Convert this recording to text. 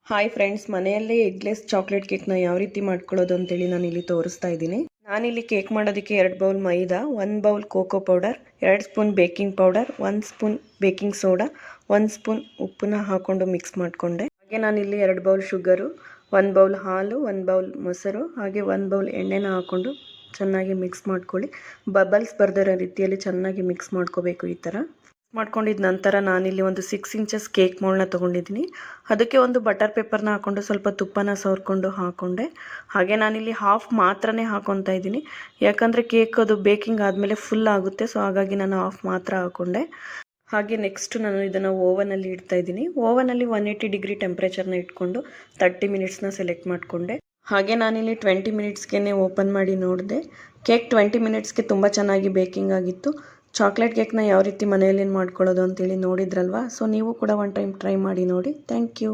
Hi friends, ಮನೆಯಲ್ಲೇ eggless chocolate ಕೇಕ್ನ ಯಾವ ರೀತಿ ಮಾಡ್ಕೊಳ್ಳೋದು ಅಂತೇಳಿ ನಾನು ಇಲ್ಲಿ ತೋರಿಸ್ತಾ ಇದ್ದೀನಿ. ನಾನಿಲ್ಲಿ ಕೇಕ್ ಮಾಡೋದಕ್ಕೆ 2 bowl maida, 1 bowl cocoa powder, 2 spoon baking powder, 1 spoon baking soda, 1 spoon ಉಪ್ಪನ್ನ ಹಾಕೊಂಡು ಮಿಕ್ಸ್ ಮಾಡಿಕೊಂಡೆ. ಹಾಗೆ ನಾನಿಲ್ಲಿ 2 ಬೌಲ್ ಶುಗರು, 1 ಬೌಲ್ ಹಾಲು, 1 ಬೌಲ್ ಮೊಸರು, ಹಾಗೆ 1 ಬೌಲ್ ಎಣ್ಣೆನ ಹಾಕೊಂಡು ಚೆನ್ನಾಗಿ ಮಿಕ್ಸ್ ಮಾಡ್ಕೊಳ್ಳಿ. ಬಬಲ್ಸ್ ಬರ್ದಿರೋ ರೀತಿಯಲ್ಲಿ ಚೆನ್ನಾಗಿ ಮಿಕ್ಸ್ ಮಾಡ್ಕೋಬೇಕು. ಈ ಥರ ಮಾಡ್ಕೊಂಡಿದ್ದ ನಂತರ ನಾನಿಲ್ಲಿ ಒಂದು 6 ಇಂಚಸ್ ಕೇಕ್ ಮೋಲ್ಡ್ನ ತೊಗೊಂಡಿದ್ದೀನಿ. ಅದಕ್ಕೆ ಒಂದು ಬಟರ್ ಪೇಪರ್ನ ಹಾಕ್ಕೊಂಡು ಸ್ವಲ್ಪ ತುಪ್ಪನ ಸವರ್ಕೊಂಡು ಹಾಕ್ಕೊಂಡೆ. ಹಾಗೆ ನಾನಿಲ್ಲಿ ಹಾಫ್ ಮಾತ್ರನೇ ಹಾಕ್ಕೊತಾ ಇದ್ದೀನಿ, ಯಾಕಂದರೆ ಕೇಕ್ ಅದು ಬೇಕಿಂಗ್ ಆದಮೇಲೆ ಫುಲ್ ಆಗುತ್ತೆ. ಸೊ ಹಾಗಾಗಿ ನಾನು ಹಾಫ್ ಮಾತ್ರ ಹಾಕ್ಕೊಂಡೆ. ಹಾಗೆ ನೆಕ್ಸ್ಟ್ ನಾನು ಇದನ್ನು ಓವನಲ್ಲಿ ಇಡ್ತಾ ಇದ್ದೀನಿ. ಓವನಲ್ಲಿ 180 ಡಿಗ್ರಿ ಟೆಂಪ್ರೇಚರ್ನ ಇಟ್ಕೊಂಡು 30 ಮಿನಿಟ್ಸ್ನ ಸೆಲೆಕ್ಟ್ ಮಾಡಿಕೊಂಡೆ. ಹಾಗೆ ನಾನಿಲ್ಲಿ 20 ಮಿನಿಟ್ಸ್ಗೆ ಓಪನ್ ಮಾಡಿ ನೋಡಿದೆ. ಕೇಕ್ 20 ಮಿನಿಟ್ಸ್ಗೆ ತುಂಬ ಚೆನ್ನಾಗಿ ಬೇಕಿಂಗ್ ಆಗಿತ್ತು. ಚಾಕ್ಲೇಟ್ ಕೇಕ್ನ ಯಾವ ರೀತಿ ಮನೆಯಲ್ಲಿ ಮಾಡ್ಕೊಳ್ಳೋದು ಅಂತೇಳಿ ನೋಡಿದ್ರಲ್ವಾ. ಸೊ ನೀವು ಕೂಡ ಒನ್ ಟೈಮ್ ಟ್ರೈ ಮಾಡಿ ನೋಡಿ. Thank you.